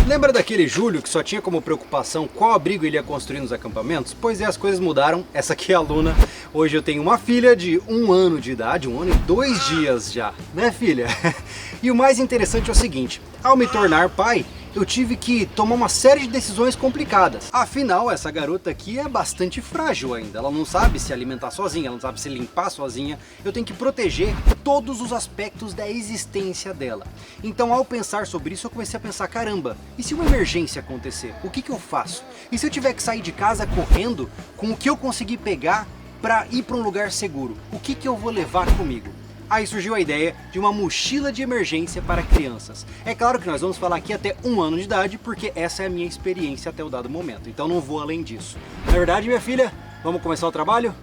Lembra daquele Júlio que só tinha como preocupação qual abrigo ele ia construir nos acampamentos? Pois é, as coisas mudaram. Essa aqui é a Luna. Hoje eu tenho uma filha de 1 ano de idade, 1 ano e 2 dias já, né, filha? E o mais interessante é o seguinte, ao me tornar pai, eu tive que tomar uma série de decisões complicadas. Afinal, essa garota aqui é bastante frágil ainda. Ela não sabe se alimentar sozinha, ela não sabe se limpar sozinha. Eu tenho que proteger todos os aspectos da existência dela. Então, ao pensar sobre isso, eu comecei a pensar, caramba, e se uma emergência acontecer? O que eu faço? E se eu tiver que sair de casa correndo com o que eu conseguir pegar para ir para um lugar seguro? O que eu vou levar comigo? Aí surgiu a ideia de uma mochila de emergência para crianças. É claro que nós vamos falar aqui até 1 ano de idade, porque essa é a minha experiência até o dado momento, então não vou além disso. Na verdade, minha filha, vamos começar o trabalho?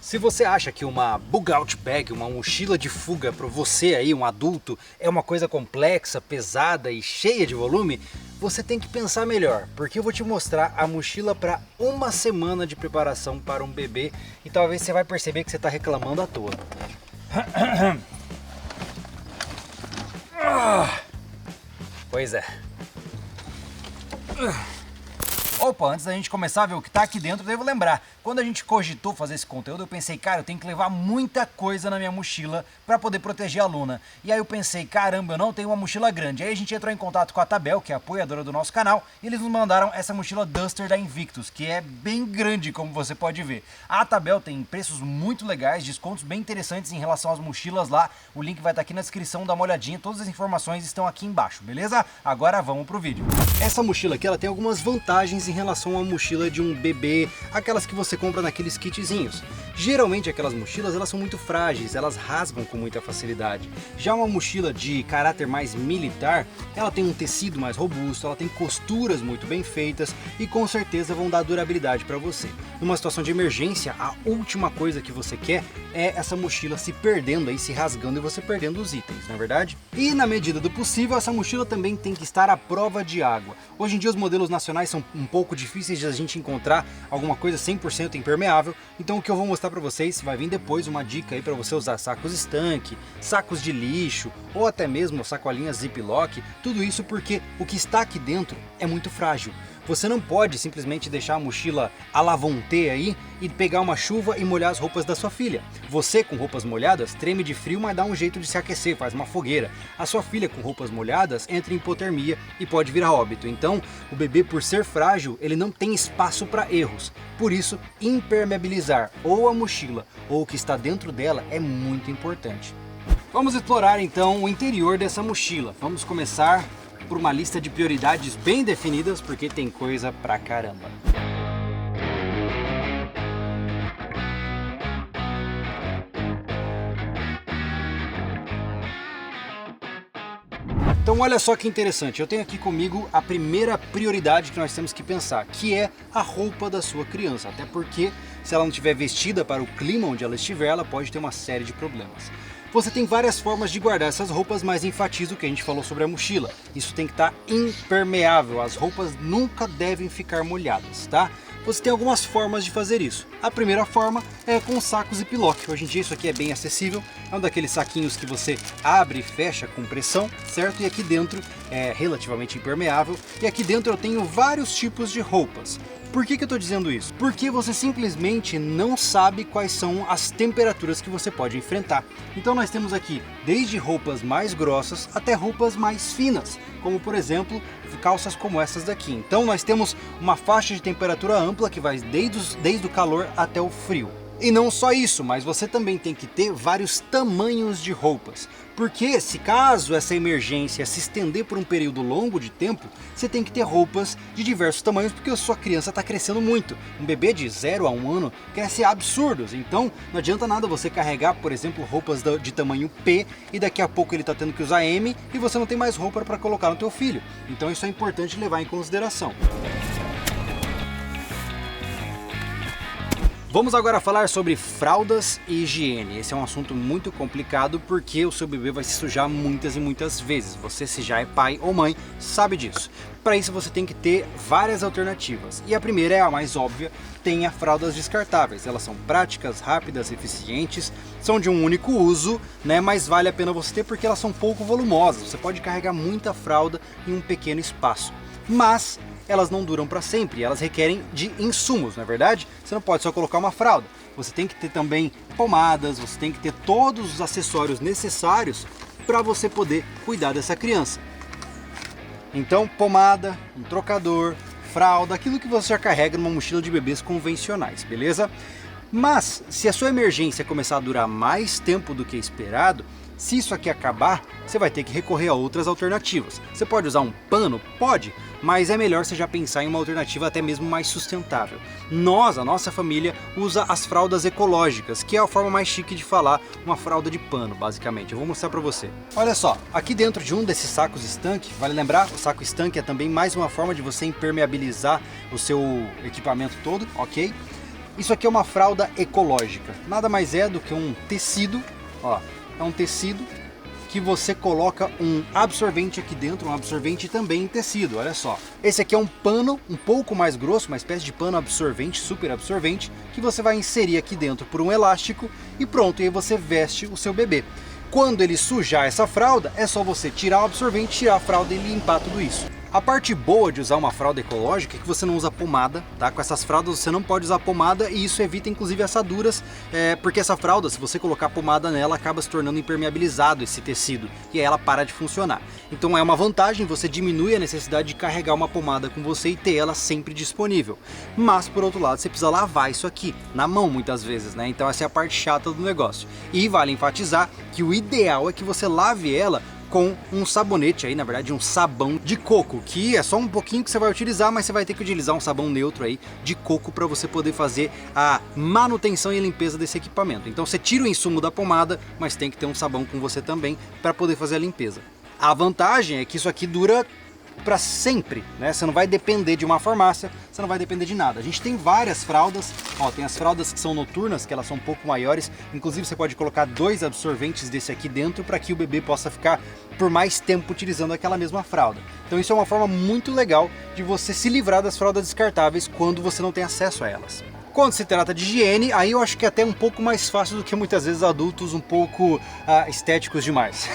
Se você acha que uma bug out bag, uma mochila de fuga para você aí, um adulto, é uma coisa complexa, pesada e cheia de volume, você tem que pensar melhor, porque eu vou te mostrar a mochila para 1 semana de preparação para um bebê e talvez você vai perceber que você está reclamando à toa. Pois é. Opa, antes da gente começar a ver o que tá aqui dentro, eu devo lembrar, quando a gente cogitou fazer esse conteúdo, eu pensei, cara, eu tenho que levar muita coisa na minha mochila para poder proteger a Luna. E aí eu pensei, caramba, eu não tenho uma mochila grande. Aí a gente entrou em contato com a Tabel, que é a apoiadora do nosso canal, e eles nos mandaram essa mochila Duster da Invictus, que é bem grande, como você pode ver. A Tabel tem preços muito legais, descontos bem interessantes em relação às mochilas lá. O link vai estar aqui na descrição, dá uma olhadinha, todas as informações estão aqui embaixo, beleza? Agora vamos pro vídeo. Essa mochila aqui, ela tem algumas vantagens em relação à mochila de um bebê, aquelas que você compra naqueles kitzinhos. Geralmente aquelas mochilas, elas são muito frágeis, elas rasgam com muita facilidade. Já uma mochila de caráter mais militar, ela tem um tecido mais robusto, ela tem costuras muito bem feitas e com certeza vão dar durabilidade para você. Numa situação de emergência, a última coisa que você quer é essa mochila se perdendo aí, se rasgando e você perdendo os itens, não é verdade? E na medida do possível, essa mochila também tem que estar à prova de água. Hoje em dia os modelos nacionais são um pouco difíceis de a gente encontrar alguma coisa 100% impermeável, então o que eu vou mostrar para vocês vai vir depois uma dica aí para você usar sacos estanque, sacos de lixo ou até mesmo sacolinhas ziplock, tudo isso porque o que está aqui dentro é muito frágil. Você não pode simplesmente deixar a mochila à la vontade aí e pegar uma chuva e molhar as roupas da sua filha. Você com roupas molhadas treme de frio, mas dá um jeito de se aquecer, faz uma fogueira. A sua filha com roupas molhadas entra em hipotermia e pode vir a óbito. Então, o bebê, por ser frágil, ele não tem espaço para erros. Por isso, impermeabilizar ou a mochila ou o que está dentro dela é muito importante. Vamos explorar então o interior dessa mochila. Vamos começar por uma lista de prioridades bem definidas, porque tem coisa pra caramba. Então olha só que interessante, eu tenho aqui comigo a primeira prioridade que nós temos que pensar, que é a roupa da sua criança, até porque se ela não estiver vestida para o clima onde ela estiver, ela pode ter uma série de problemas. Você tem várias formas de guardar essas roupas, mas enfatizo o que a gente falou sobre a mochila. Isso tem que estar impermeável, as roupas nunca devem ficar molhadas, tá? Você tem algumas formas de fazer isso. A primeira forma é com sacos Ziplock. Hoje em dia isso aqui é bem acessível, é um daqueles saquinhos que você abre e fecha com pressão, certo? E aqui dentro é relativamente impermeável. E aqui dentro eu tenho vários tipos de roupas. Por que eu estou dizendo isso? Porque você simplesmente não sabe quais são as temperaturas que você pode enfrentar. Então nós temos aqui desde roupas mais grossas até roupas mais finas, como por exemplo calças como essas daqui. Então nós temos uma faixa de temperatura ampla que vai desde o calor até o frio. E não só isso, mas você também tem que ter vários tamanhos de roupas. Porque se caso essa emergência se estender por um período longo de tempo, você tem que ter roupas de diversos tamanhos, porque a sua criança está crescendo muito. Um bebê de 0 a 1 ano cresce absurdos, então não adianta nada você carregar, por exemplo, roupas de tamanho P e daqui a pouco ele está tendo que usar M e você não tem mais roupa para colocar no teu filho. Então isso é importante levar em consideração. Vamos agora falar sobre fraldas e higiene. Esse é um assunto muito complicado porque o seu bebê vai se sujar muitas e muitas vezes. Você, se já é pai ou mãe, sabe disso. Para isso você tem que ter várias alternativas. E a primeira é a mais óbvia, tenha fraldas descartáveis. Elas são práticas, rápidas, eficientes, são de um único uso, né? Mas vale a pena você ter porque elas são pouco volumosas. Você pode carregar muita fralda em um pequeno espaço. mas elas não duram para sempre, elas requerem de insumos, não é verdade? Você não pode só colocar uma fralda, você tem que ter também pomadas, você tem que ter todos os acessórios necessários para você poder cuidar dessa criança. Então, pomada, um trocador, fralda, aquilo que você já carrega numa mochila de bebês convencionais, beleza? Mas, se a sua emergência começar a durar mais tempo do que esperado, se isso aqui acabar, você vai ter que recorrer a outras alternativas. Você pode usar um pano? Pode, mas é melhor você já pensar em uma alternativa até mesmo mais sustentável. A nossa família, usa as fraldas ecológicas, que é a forma mais chique de falar uma fralda de pano, basicamente. Eu vou mostrar pra você. Olha só, aqui dentro de um desses sacos estanque, vale lembrar, o saco estanque é também mais uma forma de você impermeabilizar o seu equipamento todo, ok? Isso aqui é uma fralda ecológica, nada mais é do que um tecido, ó, é um tecido que você coloca um absorvente aqui dentro, um absorvente também em tecido, olha só. Esse aqui é um pano um pouco mais grosso, uma espécie de pano absorvente, super absorvente, que você vai inserir aqui dentro por um elástico e pronto, e aí você veste o seu bebê. Quando ele sujar essa fralda, é só você tirar o absorvente, tirar a fralda e limpar tudo isso. A parte boa de usar uma fralda ecológica é que você não usa pomada, tá? Com essas fraldas você não pode usar pomada e isso evita inclusive assaduras, porque essa fralda, se você colocar pomada nela, acaba se tornando impermeabilizado esse tecido e aí ela para de funcionar. Então é uma vantagem, você diminui a necessidade de carregar uma pomada com você e ter ela sempre disponível. Mas por outro lado, você precisa lavar isso aqui, na mão muitas vezes, né? Então essa é a parte chata do negócio. E vale enfatizar que o ideal é que você lave ela com um sabonete aí, na verdade um sabão de coco, que é só um pouquinho que você vai utilizar, mas você vai ter que utilizar um sabão neutro aí de coco para você poder fazer a manutenção e a limpeza desse equipamento. Então você tira o insumo da pomada, mas tem que ter um sabão com você também para poder fazer a limpeza. A vantagem é que isso aqui dura para sempre, né? Você não vai depender de uma farmácia, você não vai depender de nada. A gente tem várias fraldas, ó, tem as fraldas que são noturnas, que elas são um pouco maiores, inclusive você pode colocar 2 absorventes desse aqui dentro para que o bebê possa ficar por mais tempo utilizando aquela mesma fralda. Então isso é uma forma muito legal de você se livrar das fraldas descartáveis quando você não tem acesso a elas. Quando se trata de higiene, aí eu acho que é até um pouco mais fácil do que muitas vezes adultos um pouco estéticos demais.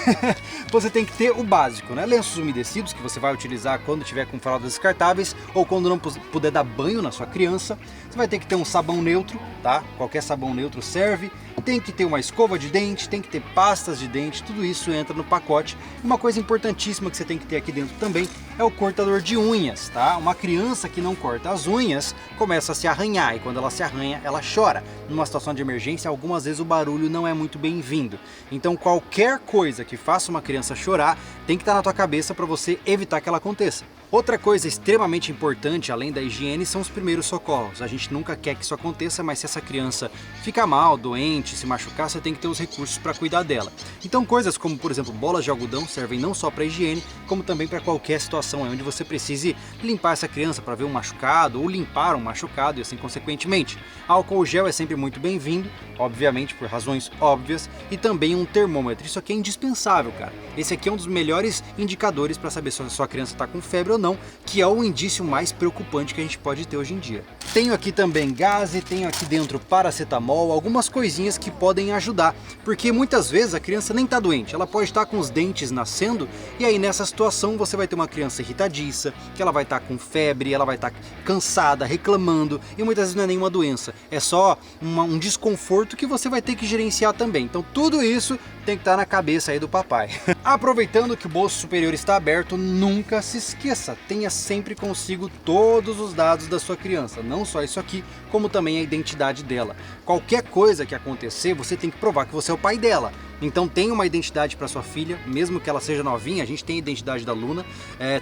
Você tem que ter o básico, né? Lenços umedecidos que você vai utilizar quando tiver com fraldas descartáveis ou quando não puder dar banho na sua criança. Você vai ter que ter um sabão neutro, tá? Qualquer sabão neutro serve. Tem que ter uma escova de dente, tem que ter pastas de dente, tudo isso entra no pacote. Uma coisa importantíssima que você tem que ter aqui dentro também é o cortador de unhas, tá? Uma criança que não corta as unhas começa a se arranhar e quando ela se arranha, ela chora. Numa situação de emergência, algumas vezes o barulho não é muito bem-vindo. Então qualquer coisa que faça uma criança chorar tem que estar na tua cabeça para você evitar que ela aconteça. Outra coisa extremamente importante, além da higiene, são os primeiros socorros. A gente nunca quer que isso aconteça, mas se essa criança ficar mal, doente, se machucar, você tem que ter os recursos para cuidar dela. Então coisas como, por exemplo, bolas de algodão servem não só para higiene, como também para qualquer situação onde você precise limpar essa criança para ver um machucado ou limpar um machucado e assim consequentemente. Álcool gel é sempre muito bem-vindo, obviamente por razões óbvias, e também um termômetro. Isso aqui é indispensável, cara. Esse aqui é um dos melhores indicadores para saber se a sua criança está com febre ou não, que é o indício mais preocupante que a gente pode ter hoje em dia. Tenho aqui também gaze, tenho aqui dentro paracetamol, algumas coisinhas que podem ajudar, porque muitas vezes a criança nem está doente, ela pode estar com os dentes nascendo e aí nessa situação você vai ter uma criança irritadiça, que ela vai estar com febre, ela vai estar cansada, reclamando e muitas vezes não é nenhuma doença, é só um desconforto que você vai ter que gerenciar também. Então tudo isso tem que estar na cabeça aí do papai. Aproveitando que o bolso superior está aberto, nunca se esqueça, tenha sempre consigo todos os dados da sua criança, não só isso aqui, como também a identidade dela. Qualquer coisa que acontecer, você tem que provar que você é o pai dela. Então tenha uma identidade para sua filha, mesmo que ela seja novinha, a gente tem a identidade da Luna,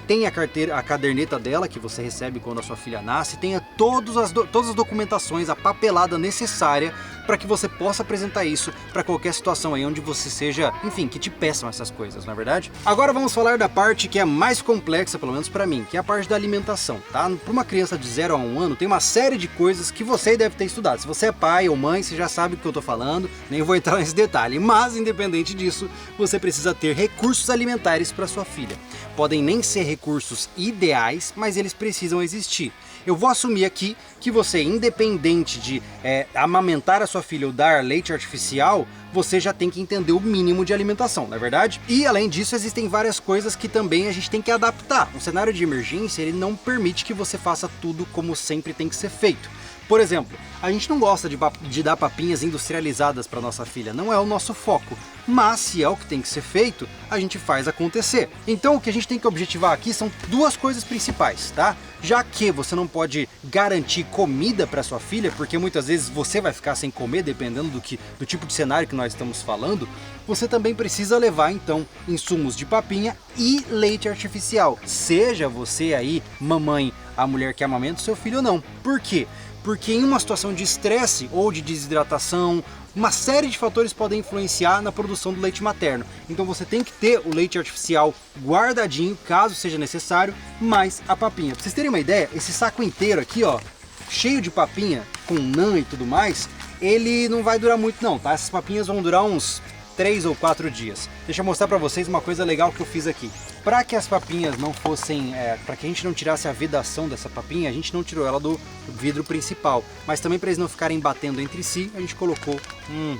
tem a caderneta dela que você recebe quando a sua filha nasce, tenha todas as documentações, a papelada necessária para que você possa apresentar isso para qualquer situação aí onde você seja, enfim, que te peçam essas coisas, não é verdade? Agora vamos falar da parte que é mais complexa, pelo menos para mim, que é a parte da alimentação, tá? Para uma criança de 0 a 1 ano, tem uma série de coisas que você deve ter estudado. Se você é pai ou mãe, você já sabe do que eu tô falando, nem vou entrar nesse detalhe, mas independente disso, você precisa ter recursos alimentares para sua filha. Podem nem ser recursos ideais, mas eles precisam existir. Eu vou assumir aqui que você, independente de amamentar a sua filha ou dar leite artificial, você já tem que entender o mínimo de alimentação, não é verdade? E além disso, existem várias coisas que também a gente tem que adaptar. Um cenário de emergência, ele não permite que você faça tudo como sempre tem que ser feito. Por exemplo, a gente não gosta de dar papinhas industrializadas para nossa filha, não é o nosso foco. Mas se é o que tem que ser feito, a gente faz acontecer. Então o que a gente tem que objetivar aqui são duas coisas principais, tá? Já que você não pode garantir comida para sua filha, porque muitas vezes você vai ficar sem comer, dependendo do tipo de cenário que nós estamos falando, você também precisa levar então insumos de papinha e leite artificial. Seja você aí, mamãe, a mulher que amamenta o seu filho ou não. Por quê? Porque em uma situação de estresse ou de desidratação, uma série de fatores podem influenciar na produção do leite materno. Então você tem que ter o leite artificial guardadinho, caso seja necessário, mais a papinha. Pra vocês terem uma ideia, esse saco inteiro aqui, ó, cheio de papinha, com NAN e tudo mais, ele não vai durar muito não, tá? Essas papinhas vão durar uns 3 ou 4 dias. Deixa eu mostrar pra vocês uma coisa legal que eu fiz aqui. Para que as papinhas não fossem, para que a gente não tirasse a vedação dessa papinha, a gente não tirou ela do vidro principal. Mas também para eles não ficarem batendo entre si, a gente colocou um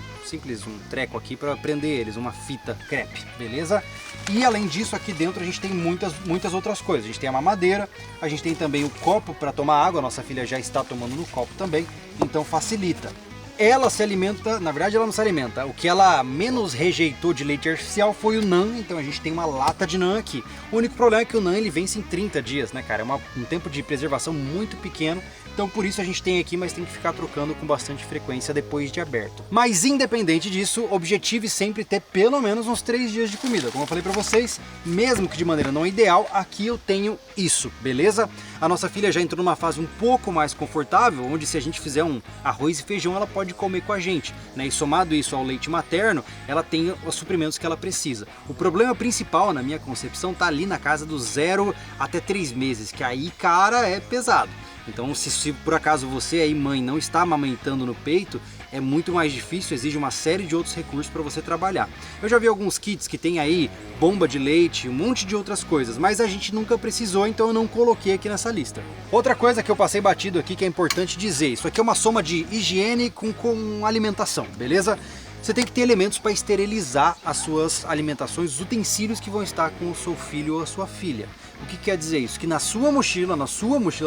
treco aqui para prender eles, uma fita crepe, beleza? E além disso, aqui dentro a gente tem muitas outras coisas. A gente tem a mamadeira, a gente tem também o copo para tomar água, a nossa filha já está tomando no copo também, então facilita. Ela se alimenta, na verdade ela não se alimenta, o que ela menos rejeitou de leite artificial foi o NAN, então a gente tem uma lata de NAN aqui. O único problema é que o NAN ele vence em 30 dias, né cara, é um tempo de preservação muito pequeno, então por isso a gente tem aqui, mas tem que ficar trocando com bastante frequência depois de aberto. Mas independente disso, objetive sempre ter pelo menos uns 3 dias de comida, como eu falei pra vocês, mesmo que de maneira não ideal, aqui eu tenho isso, beleza? A nossa filha já entrou numa fase um pouco mais confortável, onde se a gente fizer um arroz e feijão, ela pode comer com a gente, né? E somado isso ao leite materno, ela tem os suprimentos que ela precisa. O problema principal, na minha concepção, tá ali na casa dos 0 até 3 meses, que aí, cara, é pesado. Então, se por acaso você aí, mãe, não está amamentando no peito, é muito mais difícil, exige uma série de outros recursos para você trabalhar. Eu já vi alguns kits que tem aí bomba de leite, um monte de outras coisas, mas a gente nunca precisou, então eu não coloquei aqui nessa lista. Outra coisa que eu passei batido aqui que é importante dizer, isso aqui é uma soma de higiene com alimentação, beleza? Você tem que ter elementos para esterilizar as suas alimentações, os utensílios que vão estar com o seu filho ou a sua filha. O que quer dizer isso? Que na sua mochila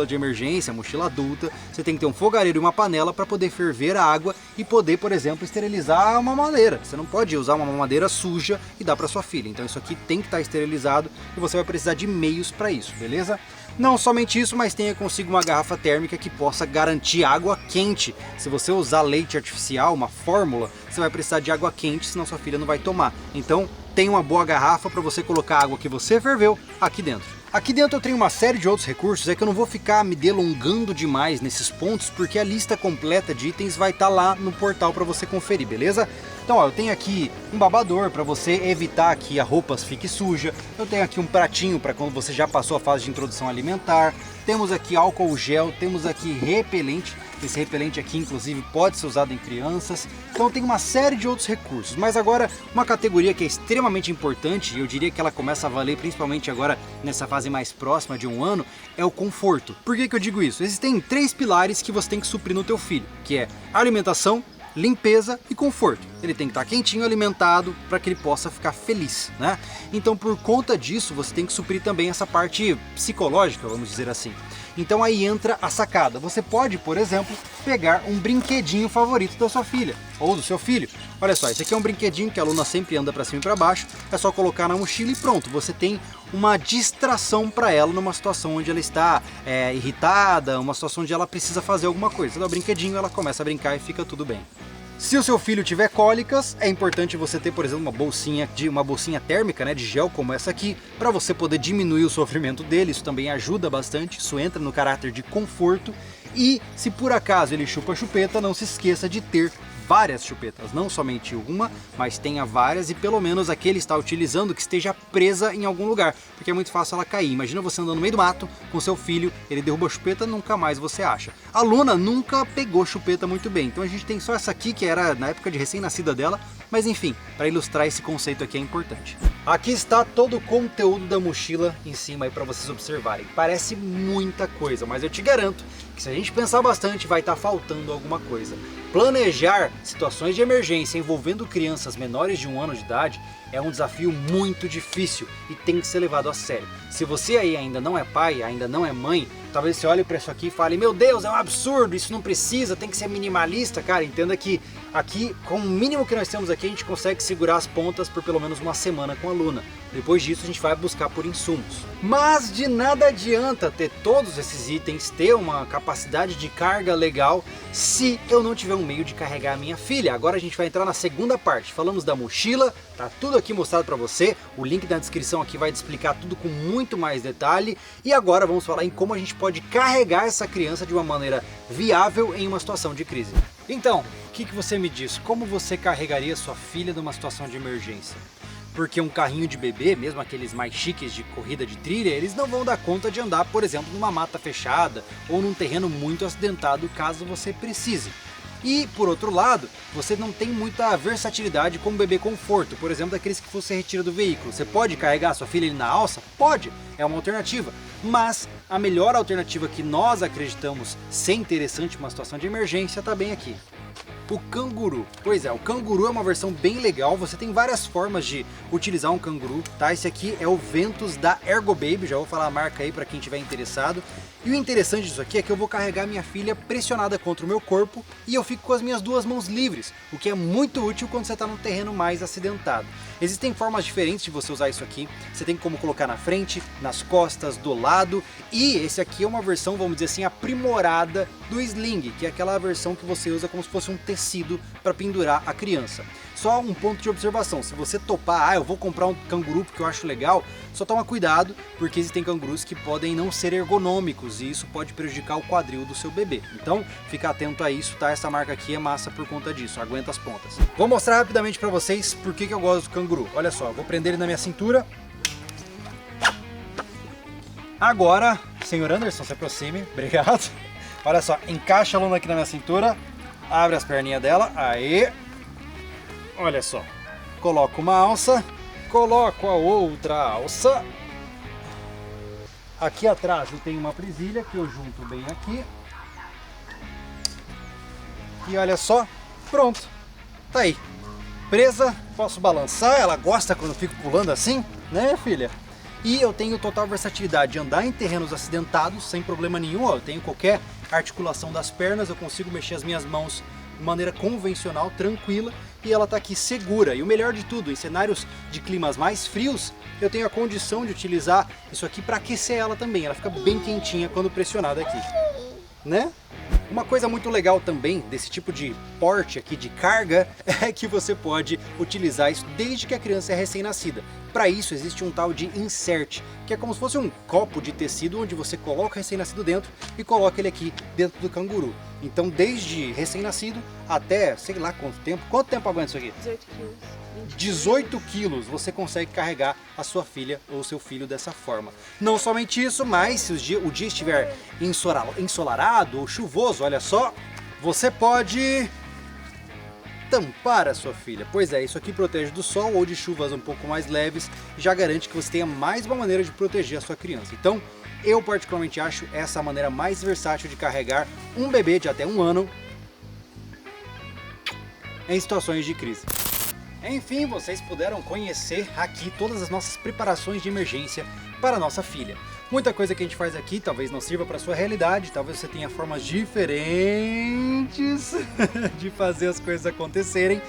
de emergência, mochila adulta, você tem que ter um fogareiro e uma panela para poder ferver a água e poder, por exemplo, esterilizar uma mamadeira. Você não pode usar uma mamadeira suja e dar para sua filha. Então isso aqui tem que estar esterilizado e você vai precisar de meios para isso, beleza? Não somente isso, mas tenha consigo uma garrafa térmica que possa garantir água quente. Se você usar leite artificial, uma fórmula, você vai precisar de água quente, senão sua filha não vai tomar. Então, tenha uma boa garrafa para você colocar a água que você ferveu aqui dentro. Aqui dentro eu tenho uma série de outros recursos, é que eu não vou ficar me delongando demais nesses pontos, porque a lista completa de itens vai estar lá no portal para você conferir, beleza? Então, ó, eu tenho aqui um babador para você evitar que a roupa fique suja. Eu tenho aqui um pratinho para quando você já passou a fase de introdução alimentar. Temos aqui álcool gel, temos aqui repelente. Esse repelente aqui, inclusive, pode ser usado em crianças. Então tem uma série de outros recursos. Mas agora, uma categoria que é extremamente importante, e eu diria que ela começa a valer principalmente agora nessa fase mais próxima de 1 ano, é o conforto. Por que eu digo isso? Existem 3 pilares que você tem que suprir no teu filho, que é alimentação, limpeza e conforto. Ele tem que estar quentinho, alimentado, para que ele possa ficar feliz, né? Então, por conta disso, você tem que suprir também essa parte psicológica, vamos dizer assim. Então aí entra a sacada. Você pode, por exemplo, pegar um brinquedinho favorito da sua filha ou do seu filho. Olha só, esse aqui é um brinquedinho que a Luna sempre anda para cima e para baixo. É só colocar na mochila e pronto. Você tem uma distração para ela numa situação onde ela está irritada, uma situação onde ela precisa fazer alguma coisa. Você dá o brinquedinho, ela começa a brincar e fica tudo bem. Se o seu filho tiver cólicas, é importante você ter, por exemplo, uma bolsinha térmica, né, de gel como essa aqui, para você poder diminuir o sofrimento dele. Isso também ajuda bastante, isso entra no caráter de conforto. E se por acaso ele chupa chupeta, não se esqueça de ter várias chupetas, não somente uma, mas tenha várias e pelo menos a que ele está utilizando que esteja presa em algum lugar, porque é muito fácil ela cair. Imagina você andando no meio do mato com seu filho, ele derruba a chupeta, nunca mais você acha. A Luna nunca pegou chupeta muito bem, então a gente tem só essa aqui que era na época de recém-nascida dela, mas enfim, para ilustrar esse conceito aqui é importante. Aqui está todo o conteúdo da mochila em cima aí para vocês observarem. Parece muita coisa, mas eu te garanto que se a gente pensar bastante vai estar faltando alguma coisa. Planejar situações de emergência envolvendo crianças menores de 1 ano de idade é um desafio muito difícil e tem que ser levado a sério. Se você aí ainda não é pai, ainda não é mãe, talvez você olhe para isso aqui e fale: meu Deus, é um absurdo, isso não precisa, tem que ser minimalista. Cara, entenda que aqui, com o mínimo que nós temos aqui, a gente consegue segurar as pontas por pelo menos uma semana com a Luna. Depois disso a gente vai buscar por insumos. Mas de nada adianta ter todos esses itens, ter uma capacidade de carga legal, se eu não tiver um meio de carregar a minha filha. Agora a gente vai entrar na segunda parte. Falamos da mochila, tá tudo aqui mostrado para você. O link na descrição aqui vai te explicar tudo com muito mais detalhe. E agora vamos falar em como a gente pode carregar essa criança de uma maneira viável em uma situação de crise. Então, o que você me diz? Como você carregaria sua filha numa situação de emergência? Porque um carrinho de bebê, mesmo aqueles mais chiques de corrida de trilha, eles não vão dar conta de andar, por exemplo, numa mata fechada ou num terreno muito acidentado, caso você precise. E, por outro lado, você não tem muita versatilidade como bebê conforto, por exemplo, daqueles que você retira do veículo. Você pode carregar sua filha ali na alça? Pode, é uma alternativa. Mas a melhor alternativa que nós acreditamos ser interessante em uma situação de emergência está bem aqui. O canguru. Pois é, o canguru é uma versão bem legal, você tem várias formas de utilizar um canguru, tá? Esse aqui é o Ventus da Ergobaby, já vou falar a marca aí para quem tiver interessado. E o interessante disso aqui é que eu vou carregar minha filha pressionada contra o meu corpo e eu fico com as minhas 2 mãos livres, o que é muito útil quando você está num terreno mais acidentado. Existem formas diferentes de você usar isso aqui, você tem como colocar na frente, nas costas, do lado, e esse aqui é uma versão, vamos dizer assim, aprimorada do sling, que é aquela versão que você usa como se fosse um tecido para pendurar a criança. Só um ponto de observação, se você topar, eu vou comprar um canguru porque eu acho legal, só toma cuidado, porque existem cangurus que podem não ser ergonômicos e isso pode prejudicar o quadril do seu bebê. Então, fica atento a isso, tá? Essa marca aqui é massa por conta disso, aguenta as pontas. Vou mostrar rapidamente para vocês por que eu gosto do canguru. Olha só, vou prender ele na minha cintura. Agora, senhor Anderson, se aproxime, obrigado. Olha só, encaixa a Luna aqui na minha cintura, abre as perninhas dela, aí. Olha só, coloco uma alça, coloco a outra alça. Aqui atrás eu tenho uma presilha que eu junto bem aqui. E olha só, pronto, tá aí. Presa, posso balançar, ela gosta quando eu fico pulando assim, né, filha? E eu tenho total versatilidade de andar em terrenos acidentados sem problema nenhum. Ó, eu tenho qualquer articulação das pernas, eu consigo mexer as minhas mãos de maneira convencional, tranquila, e ela está aqui segura. E o melhor de tudo, em cenários de climas mais frios, eu tenho a condição de utilizar isso aqui para aquecer ela também. Ela fica bem quentinha quando pressionada aqui, né? Uma coisa muito legal também desse tipo de porte aqui de carga é que você pode utilizar isso desde que a criança é recém-nascida. Para isso existe um tal de insert, que é como se fosse um copo de tecido onde você coloca o recém-nascido dentro e coloca ele aqui dentro do canguru. Então desde recém-nascido até sei lá quanto tempo aguenta isso aqui? 18 quilos. 18 quilos você consegue carregar a sua filha ou seu filho dessa forma. Não somente isso, mas se o dia estiver ensolarado ou chuvoso, olha só, você pode tampar a sua filha. Pois é, isso aqui protege do sol ou de chuvas um pouco mais leves, já garante que você tenha mais uma maneira de proteger a sua criança. Então, eu particularmente acho essa a maneira mais versátil de carregar um bebê de até 1 ano em situações de crise. Enfim, vocês puderam conhecer aqui todas as nossas preparações de emergência para a nossa filha. Muita coisa que a gente faz aqui talvez não sirva para a sua realidade, talvez você tenha formas diferentes de fazer as coisas acontecerem,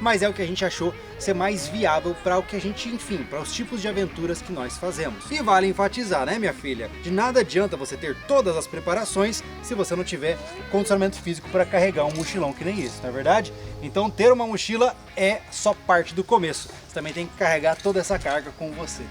mas é o que a gente achou ser mais viável para o que a gente, enfim, para os tipos de aventuras que nós fazemos. E vale enfatizar, né, minha filha? De nada adianta você ter todas as preparações se você não tiver condicionamento físico para carregar um mochilão que nem esse, não é verdade? Então ter uma mochila é só parte do começo. Você também tem que carregar toda essa carga com você.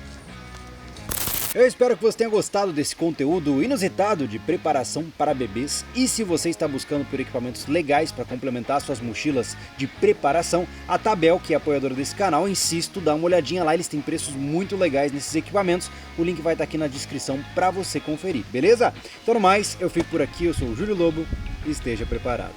Eu espero que você tenha gostado desse conteúdo inusitado de preparação para bebês, e se você está buscando por equipamentos legais para complementar suas mochilas de preparação, a Tabel, que é apoiadora desse canal, insisto, dá uma olhadinha lá, eles têm preços muito legais nesses equipamentos, o link vai estar aqui na descrição para você conferir, beleza? Então no mais, eu fico por aqui, eu sou o Júlio Lobo e esteja preparado.